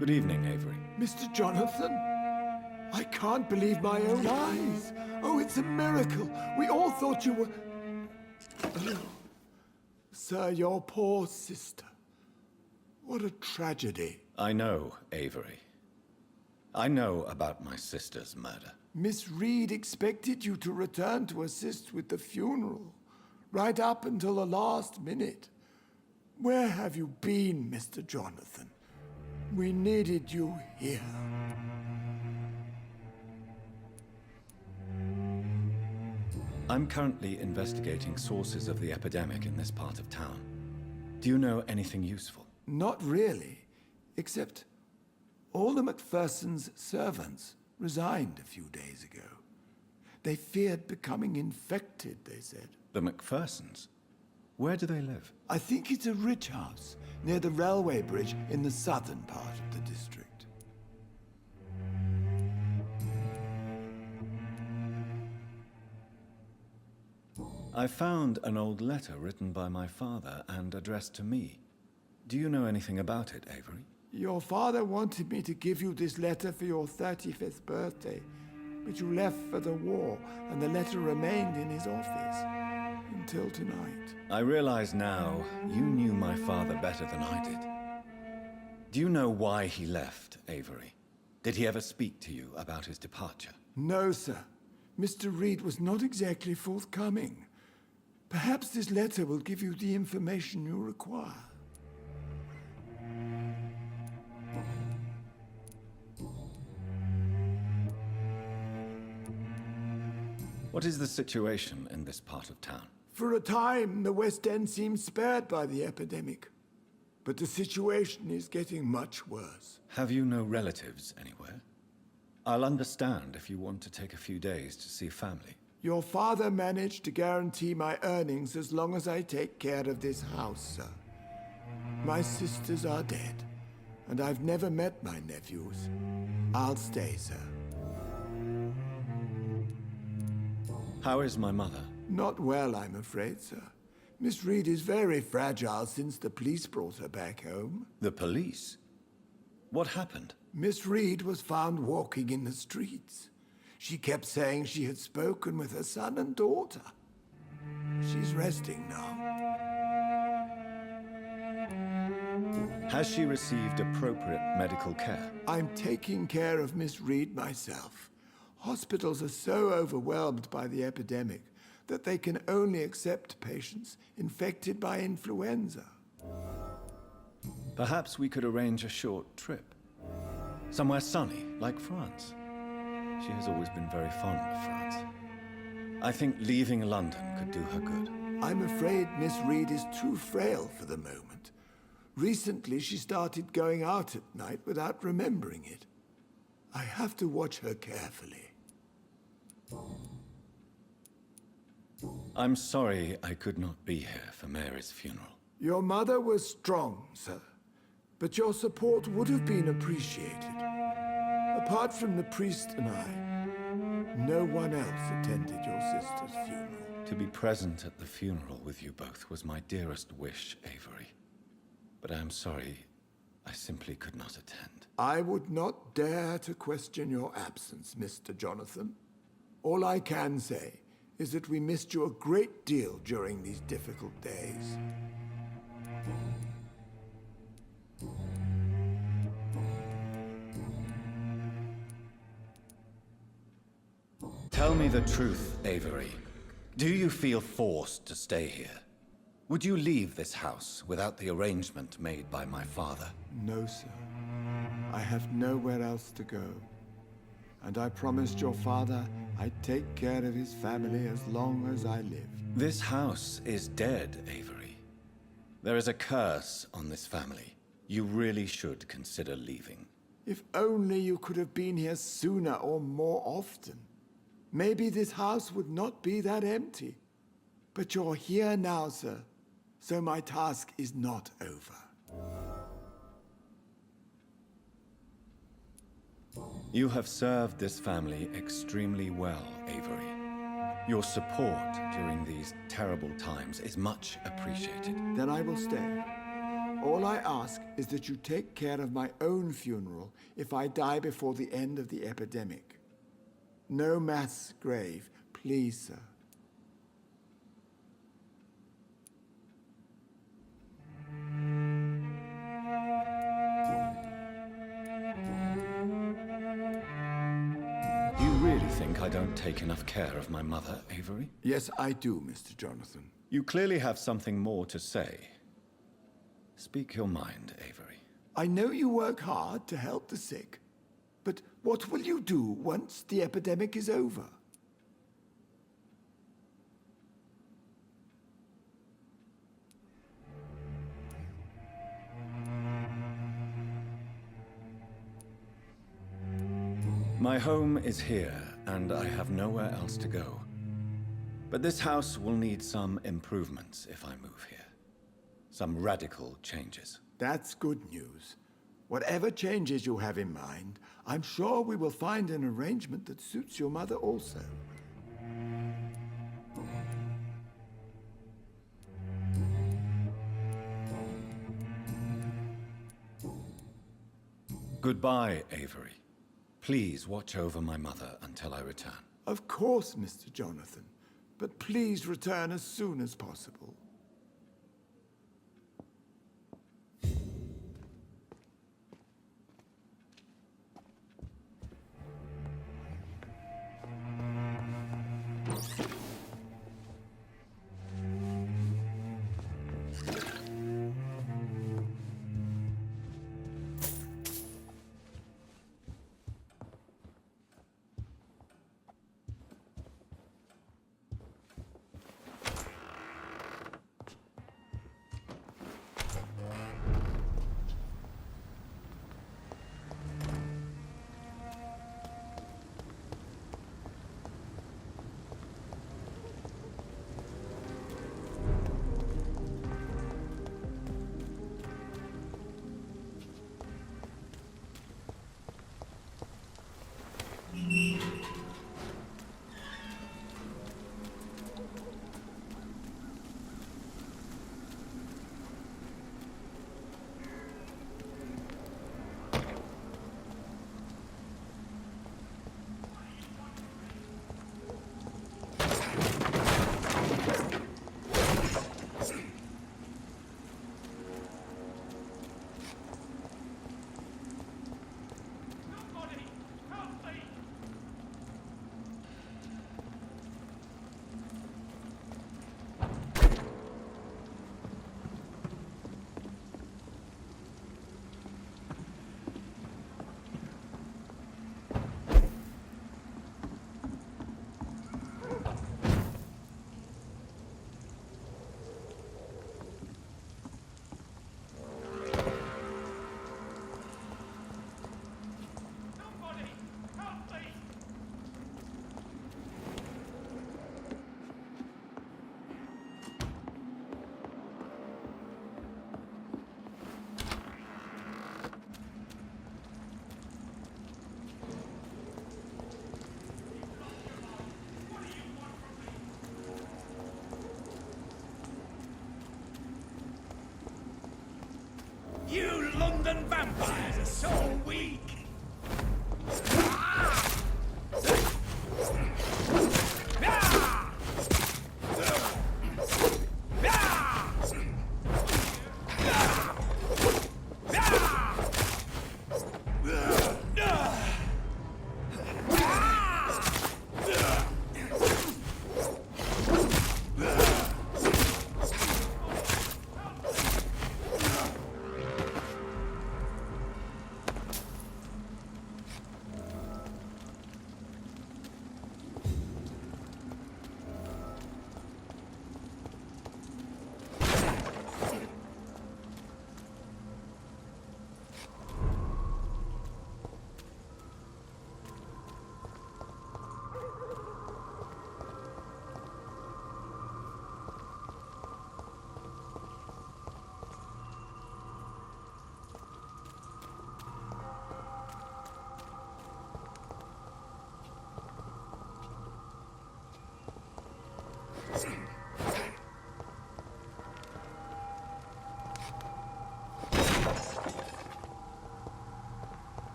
Good evening, Avery. Mr. Jonathan? I can't believe my own eyes. Oh, it's a miracle. We all thought you were... Oh. Sir, your poor sister. What a tragedy. I know, Avery. I know about my sister's murder. Miss Reed expected you to return to assist with the funeral, right up until the last minute. Where have you been, Mr. Jonathan? We needed you here. I'm currently investigating sources of the epidemic in this part of town. Do you know anything useful? Not really, except all the MacPherson's servants resigned a few days ago. They feared becoming infected, they said. The MacPhersons? Where do they live? I think it's a rich house near the railway bridge in the southern part of the district. I found an old letter written by my father and addressed to me. Do you know anything about it, Avery? Your father wanted me to give you this letter for your 35th birthday, but you left for the war, and the letter remained in his office until tonight. I realize now you knew my father better than I did. Do you know why he left, Avery? Did he ever speak to you about his departure? No, sir. Mr. Reed was not exactly forthcoming. Perhaps this letter will give you the information you require. What is the situation in this part of town? For a time, the West End seemed spared by the epidemic. But the situation is getting much worse. Have you no relatives anywhere? I'll understand if you want to take a few days to see family. Your father managed to guarantee my earnings as long as I take care of this house, sir. My sisters are dead, and I've never met my nephews. I'll stay, sir. How is my mother? Not well, I'm afraid, sir. Miss Reed is very fragile since the police brought her back home. The police? What happened? Miss Reed was found walking in the streets. She kept saying she had spoken with her son and daughter. She's resting now. Has she received appropriate medical care? I'm taking care of Miss Reed myself. Hospitals are so overwhelmed by the epidemic that they can only accept patients infected by influenza. Perhaps we could arrange a short trip. Somewhere sunny, like France. She has always been very fond of France. I think leaving London could do her good. I'm afraid Miss Reed is too frail for the moment. Recently, she started going out at night without remembering it. I have to watch her carefully. I'm sorry I could not be here for Mary's funeral. Your mother was strong, sir, but your support would have been appreciated. Apart from the priest and I, no one else attended your sister's funeral. To be present at the funeral with you both was my dearest wish, Avery. But I am sorry, I simply could not attend. I would not dare to question your absence, Mr. Jonathan. All I can say is that we missed you a great deal during these difficult days. Tell me the truth, Avery. Do you feel forced to stay here? Would you leave this house without the arrangement made by my father? No, sir. I have nowhere else to go. And I promised your father I'd take care of his family as long as I lived. This house is dead, Avery. There is a curse on this family. You really should consider leaving. If only you could have been here sooner or more often. Maybe this house would not be that empty. But you're here now, sir, so my task is not over. You have served this family extremely well, Avery. Your support during these terrible times is much appreciated. Then I will stay. All I ask is that you take care of my own funeral if I die before the end of the epidemic. No mass grave, please, sir. You really think I don't take enough care of my mother, Avery? Yes, I do, Mr. Jonathan. You clearly have something more to say. Speak your mind, Avery. I know you work hard to help the sick, but what will you do once the epidemic is over? My home is here, and I have nowhere else to go. But this house will need some improvements if I move here. Some radical changes. That's good news. Whatever changes you have in mind, I'm sure we will find an arrangement that suits your mother also. Goodbye, Avery. Please watch over my mother until I return. Of course, Mr. Jonathan, but please return as soon as possible.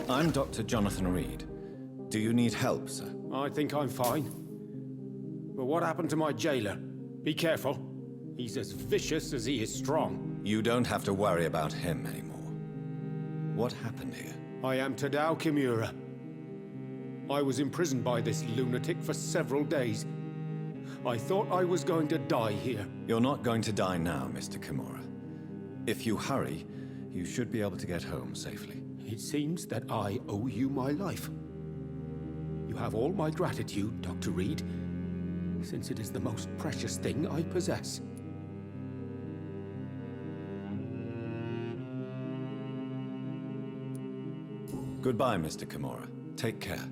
I'm Dr. Jonathan Reed. Do you need help, sir? I think I'm fine. But what happened to my jailer? Be careful. He's as vicious as he is strong. You don't have to worry about him anymore. What happened here? I am Tadao Kimura. I was imprisoned by this lunatic for several days. I thought I was going to die here. You're not going to die now, Mr. Kimura. If you hurry, you should be able to get home safely. It seems that I owe you my life. You have all my gratitude, Dr. Reed, since it is the most precious thing I possess. Goodbye, Mr. Kimura. Take care.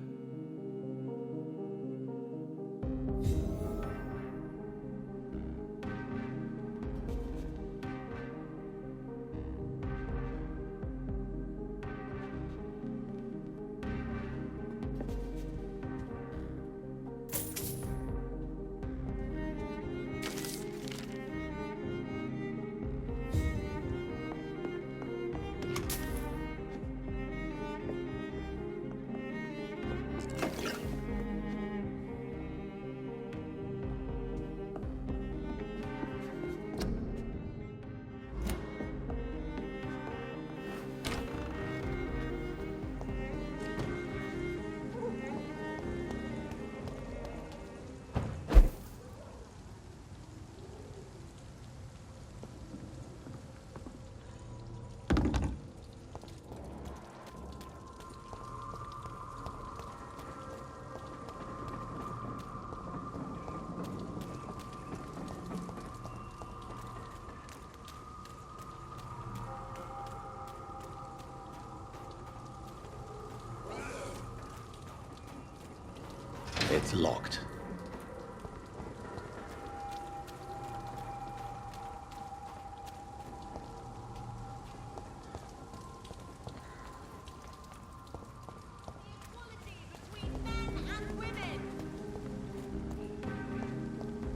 It's locked.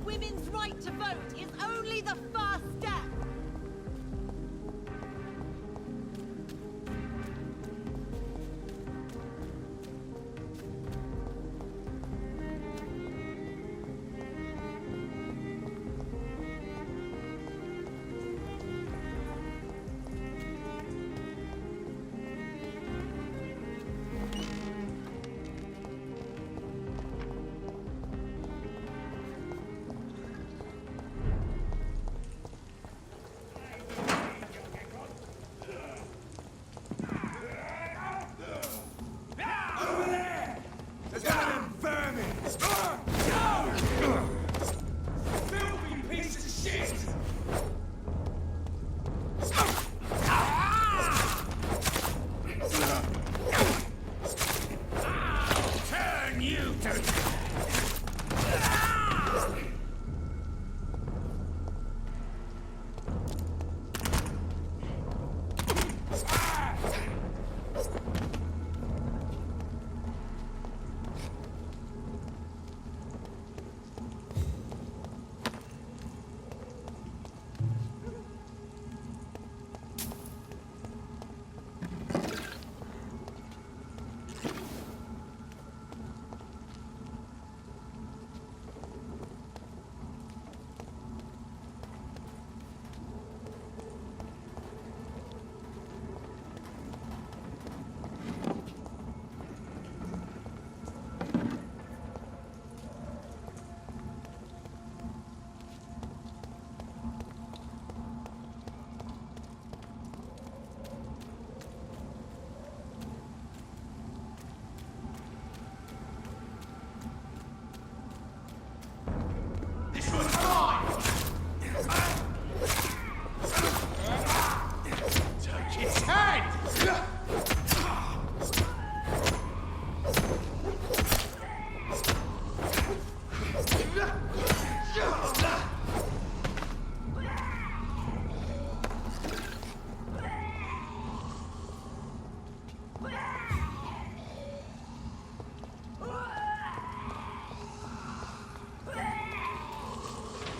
Women's right to vote is only the first step.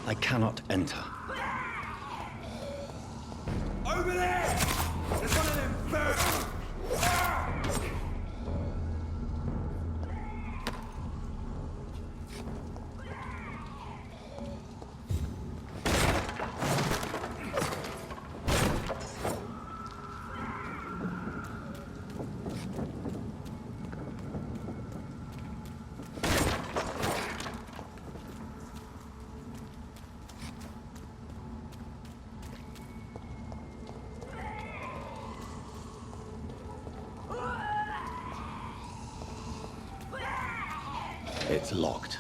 I cannot enter. Over there! There's one of them birds! It's locked.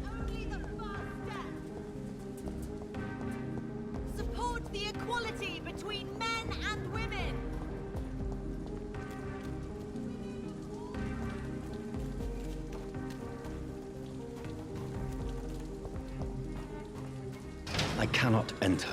Only the first step. Support the equality between men and women. I cannot enter.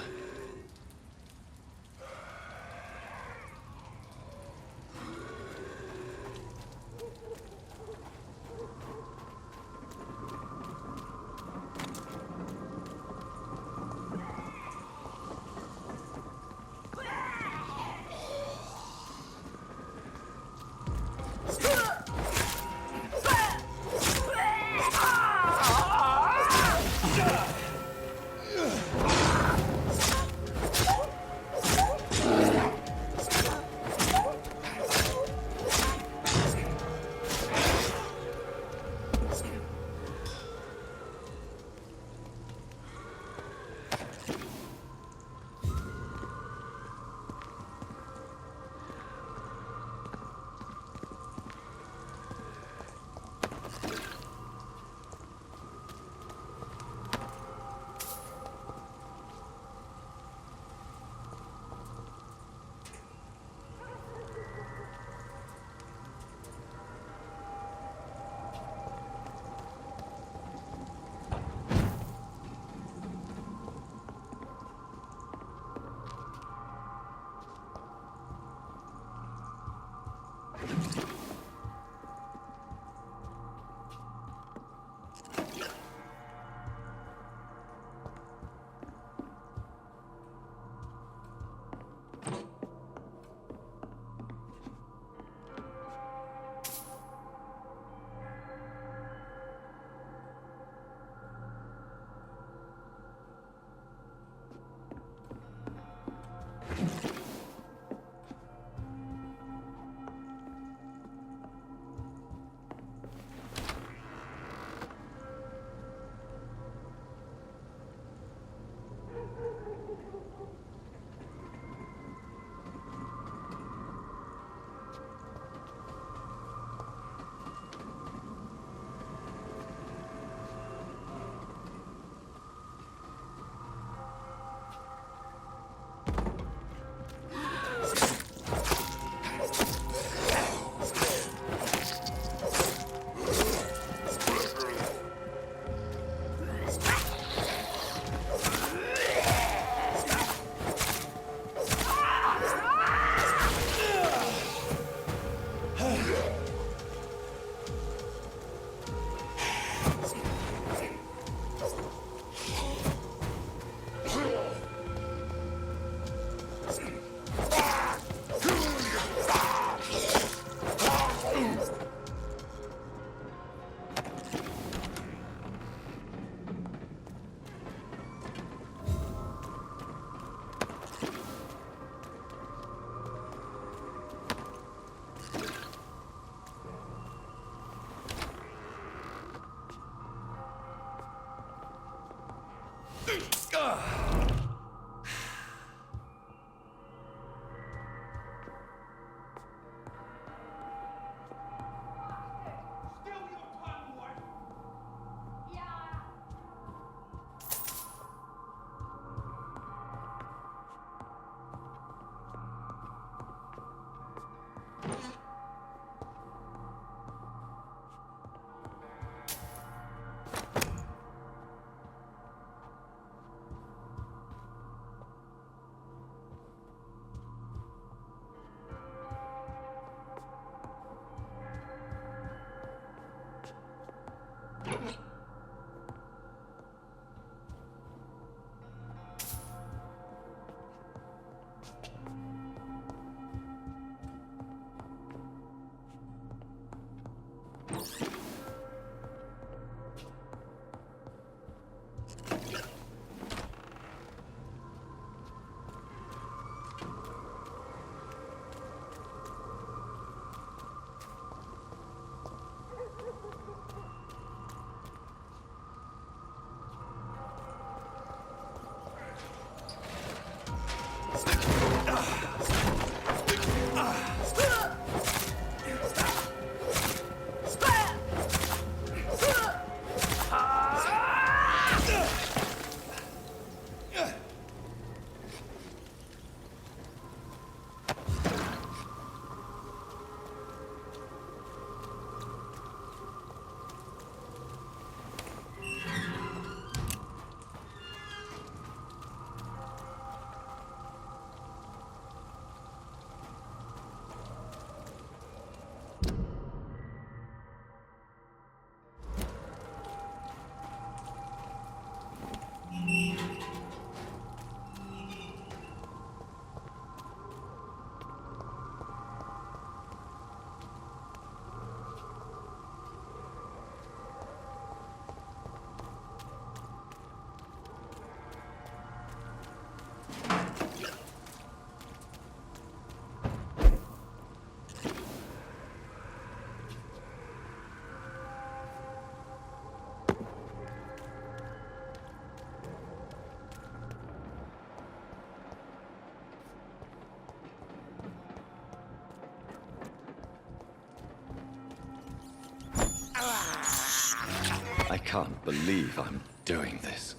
I can't believe I'm doing this.